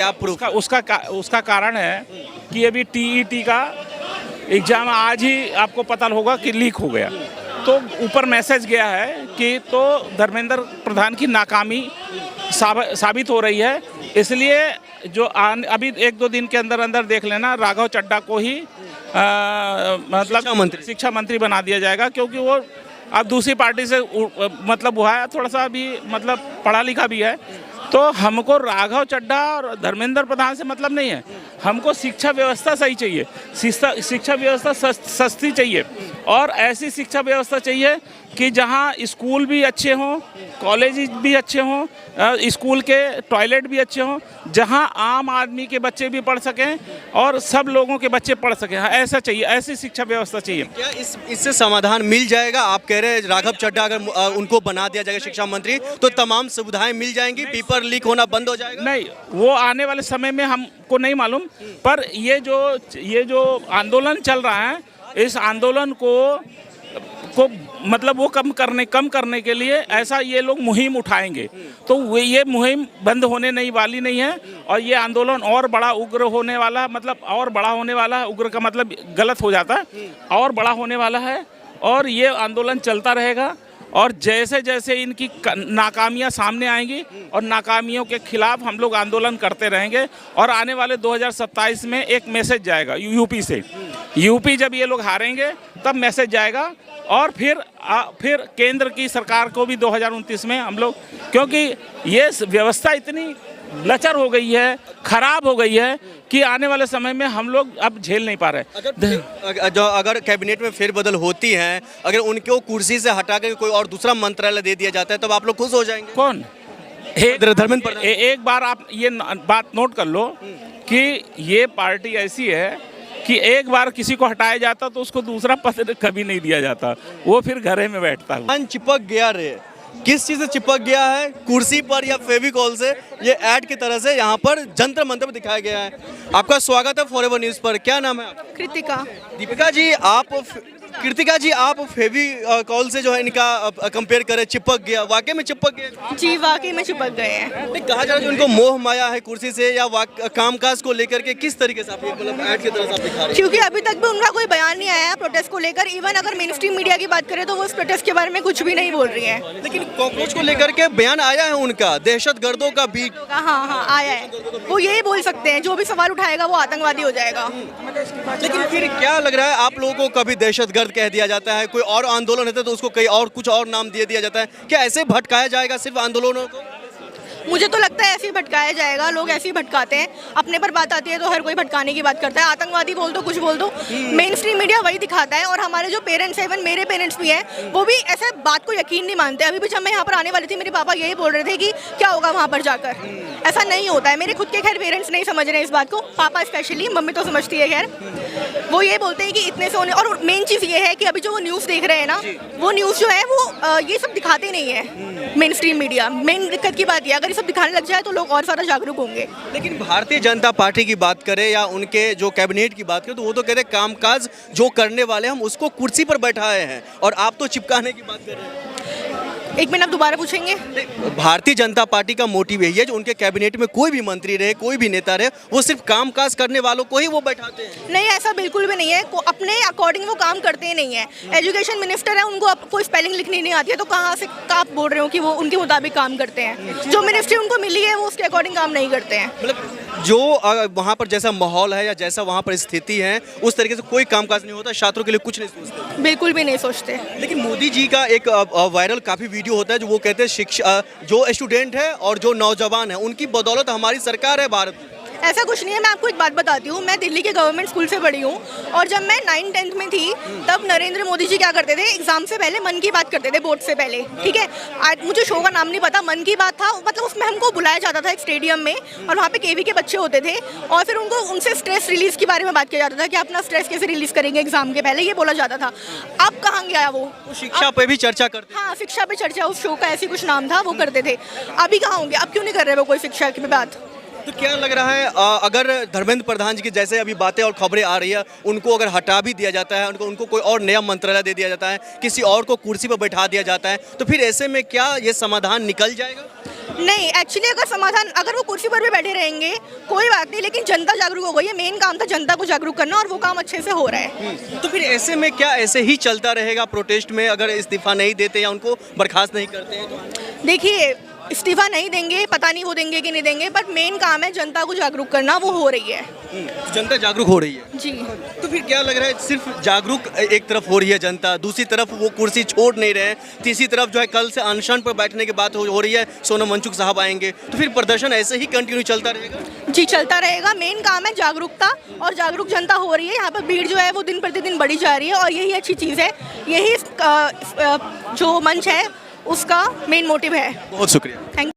क्या प्रूफ? उसका कारण है कि अभी टीईटी का एग्जाम आज ही आपको पता होगा कि लीक हो गया, तो ऊपर मैसेज गया है कि तो धर्मेंद्र प्रधान की नाकामी साबित हो रही है। इसलिए जो अभी 1-2 दिन के अंदर अंदर देख लेना, राघव चड्ढा को ही मतलब शिक्षा मंत्री बना दिया जाएगा, क्योंकि वो अब दूसरी पार्टी से मतलब हुआ है, थोड़ा सा अभी मतलब पढ़ा लिखा भी है। तो हमको राघव चड्ढा और धर्मेंद्र प्रधान से मतलब नहीं है, हमको शिक्षा व्यवस्था सही चाहिए, शिक्षा व्यवस्था सस्ती चाहिए और ऐसी शिक्षा व्यवस्था चाहिए कि जहां स्कूल भी अच्छे हों, कॉलेज भी अच्छे हों, स्कूल के टॉयलेट भी अच्छे हों, जहां आम आदमी के बच्चे भी पढ़ सकें और सब लोगों के बच्चे पढ़ सकें। ऐसा चाहिए, ऐसी शिक्षा व्यवस्था चाहिए। क्या इससे समाधान मिल जाएगा? आप कह रहे हैं राघव चड्ढा अगर उनको बना दिया जाएगा शिक्षा मंत्री तो तमाम सुविधाएं मिल जाएंगी, पेपर लीक होना बंद हो जाएगा? नहीं, वो आने वाले समय में हमको नहीं मालूम, पर ये जो आंदोलन चल रहा है, इस आंदोलन को मतलब वो कम करने के लिए ऐसा ये लोग मुहिम उठाएंगे, तो ये मुहिम बंद होने नहीं वाली नहीं है और ये आंदोलन और बड़ा उग्र होने वाला, मतलब और बड़ा होने वाला है। उग्र का मतलब गलत हो जाता है, और बड़ा होने वाला है और ये आंदोलन चलता रहेगा। और जैसे जैसे इनकी नाकामियां सामने आएंगी और नाकामियों के खिलाफ हम लोग आंदोलन करते रहेंगे। और आने वाले 2027 में एक मैसेज जाएगा यूपी से, यूपी जब ये लोग हारेंगे तब मैसेज जाएगा और फिर केंद्र की सरकार को भी 2029 में हम लोग, क्योंकि ये व्यवस्था इतनी लचर हो गई है, खराब हो गई है कि आने वाले समय में हम लोग अब झेल नहीं पा रहे। अगर कैबिनेट में फेरबदल होती है, अगर उनको कुर्सी से हटा कर कोई और दूसरा मंत्रालय दे दिया जाता है, तब आप लोग खुश हो जाएंगे? कौन? धर्मेंद्र प्रधान। एक बार आप ये बात नोट कर लो कि ये पार्टी ऐसी है कि एक बार किसी को हटाया जाता तो उसको दूसरा पद कभी नहीं दिया जाता, वो फिर घरे में बैठता है। चिपक गया रे, किस चीज से चिपक गया है? कुर्सी पर या फेविकॉल से? ये ऐड की तरह से यहाँ पर जंतर मंतर दिखाया गया है। आपका स्वागत है फॉरएवर न्यूज पर। क्या नाम है आपका? कृतिका। दीपिका जी, कृतिका जी, आप फेविकॉल से जो है इनका कंपेयर करें, चिपक गया, वाकई में चिपक गया? जी, वाकई में चिपक गए हैं। कहा जा रहा है कि उनको मोह माया है कुर्सी से या कामकाज को लेकर के, किस तरीके से आप ये मतलब ऐड की तरह से आप दिखा रहे हैं? क्योंकि अभी तक भी उनका कोई बयान नहीं आया है प्रोटेस्ट को लेकर। इवन अगर मेन स्ट्रीम मीडिया की बात करें तो वो इस प्रोटेस्ट के बारे में कुछ भी नहीं बोल रही है। लेकिन कॉकरोच को लेकर के बयान आया है उनका, दहशतगर्दों का भी। हाँ, आया है। वो यही बोल सकते हैं, जो भी सवाल उठाएगा वो आतंकवादी हो जाएगा। लेकिन फिर क्या लग रहा है, आप लोगों को कभी दहशतगर्द कह दिया जाता है, कोई और आंदोलन होता है तो उसको कई और कुछ और नाम दे दिया जाता है, क्या ऐसे भटकाया जाएगा सिर्फ आंदोलनों को? मुझे तो लगता है ऐसे ही भटकाया जाएगा। लोग ऐसे ही भटकाते हैं, अपने पर बात आती है तो हर कोई भटकाने की बात करता है। आतंकवादी बोल दो, कुछ बोल दो, मेन स्ट्रीम मीडिया वही दिखाता है। और हमारे जो पेरेंट्स हैं, इवन मेरे पेरेंट्स भी हैं, वो भी ऐसे बात को यकीन नहीं मानते। अभी भी जब मैं यहाँ पर आने वाली थी, मेरे पापा यही बोल रहे थे कि क्या होगा वहाँ पर जाकर, ऐसा नहीं होता है। मेरे खुद के खैर पेरेंट्स नहीं समझ रहे हैं इस बात को, पापा स्पेशली, मम्मी तो समझती है खैर। वो ये बोलते हैं कि इतने से होने, और मेन चीज़ ये है कि अभी जो वो न्यूज़ देख रहे हैं ना, वो न्यूज़ जो है वो ये सब दिखाते नहीं है मेन स्ट्रीम मीडिया। मेन दिक्कत की बात ये, अगर ये सब दिखाने लग जाए तो लोग और ज़्यादा जागरूक होंगे। लेकिन भारतीय जनता पार्टी की बात करें या उनके जो कैबिनेट की बात करें तो वो तो कहते हैं कामकाज जो करने वाले हम उसको कुर्सी पर बैठाए हैं, और आप तो चिपकाने की बात कर रहे हैं। एक मिनट, आप दोबारा पूछेंगे? भारतीय जनता पार्टी का मोटिव यही है जो उनके कैबिनेट में कोई भी मंत्री रहे, कोई भी नेता रहे, वो सिर्फ कामकाज करने वालों को ही वो बैठाते हैं। नहीं, ऐसा बिल्कुल भी नहीं है। अपने अकॉर्डिंग वो काम करते ही नहीं है। एजुकेशन मिनिस्टर है, उनको कोई स्पेलिंग लिखनी नहीं आती है, तो कहाँ से आप बोल रहे हो कि वो उनके मुताबिक काम करते हैं? जो मिनिस्ट्री उनको मिली है वो उसके अकॉर्डिंग काम नहीं करते हैं। मतलब जो वहाँ पर जैसा माहौल है या जैसा वहाँ पर स्थिति है, उस तरीके से कोई कामकाज नहीं होता, छात्रों के लिए कुछ नहीं सोचते, बिल्कुल भी नहीं सोचते। लेकिन मोदी जी का एक वायरल काफ़ी वीडियो होता है जो वो कहते हैं शिक्षा, जो स्टूडेंट है और जो नौजवान है उनकी बदौलत हमारी सरकार है भारत में। ऐसा कुछ नहीं है। मैं आपको एक बात बताती हूँ, मैं दिल्ली के गवर्नमेंट स्कूल से पढ़ी हूँ, और जब मैं 9th-10th में थी तब नरेंद्र मोदी जी क्या करते थे, एग्जाम से पहले मन की बात करते थे, बोर्ड से पहले, ठीक है। आज मुझे शो का नाम नहीं पता, मन की बात था, मतलब उसमें हमको बुलाया जाता था एक स्टेडियम में, और वहाँ पे केवी के बच्चे होते थे, और फिर उनसे स्ट्रेस रिलीज के बारे में बात किया जाता था कि अपना स्ट्रेस कैसे रिलीज करेंगे एग्जाम के पहले, ये बोला जाता था। अब कहाँ गया वो? शिक्षा पे भी चर्चा करते? हाँ, शिक्षा पे चर्चा, उस शो का ऐसी कुछ नाम था, वो करते थे। अभी कहाँ होंगे? अब क्यों नहीं कर रहे वो कोई शिक्षा की बात? तो क्या लग रहा है, अगर धर्मेंद्र प्रधान जी की जैसे अभी बातें और खबरें आ रही है, उनको अगर हटा भी दिया जाता है, उनको कोई और नया मंत्रालय दे दिया जाता है, किसी और को कुर्सी पर बैठा दिया जाता है, तो फिर ऐसे में क्या ये समाधान निकल जाएगा? नहीं, एक्चुअली अगर समाधान, अगर वो कुर्सी पर भी बैठे रहेंगे कोई बात नहीं, लेकिन जनता जागरूक हो गई है। मेन काम था जनता को जागरूक करना और वो काम अच्छे से हो रहा है। तो फिर ऐसे में क्या ऐसे ही चलता रहेगा प्रोटेस्ट में, अगर इस्तीफा नहीं देते या उनको बर्खास्त नहीं करते हैं तो? देखिए, इस्तीफा नहीं देंगे, पता नहीं वो देंगे कि नहीं देंगे, बट मेन काम है जनता को जागरूक करना, वो हो रही है। जनता जागरूक हो रही है। जी। तो फिर क्या लग रहा है, सिर्फ जागरूक एक तरफ हो रही है जनता, दूसरी तरफ वो कुर्सी छोड़ नहीं रहे हैं, तीसरी तरफ जो है कल से अनशन पर बैठने की बात हो रही है, सोनम वांगचुक साहब आएंगे, तो फिर प्रदर्शन ऐसे ही कंटिन्यू चलता रहेगा? जी, चलता रहेगा। मेन काम है जागरूकता, और जागरूक जनता हो रही है। यहाँ पर भीड़ जो है वो दिन प्रतिदिन बढ़ी जा रही है, और यही अच्छी चीज़ है। यही जो मंच है उसका मेन मोटिव है। बहुत शुक्रिया। थैंक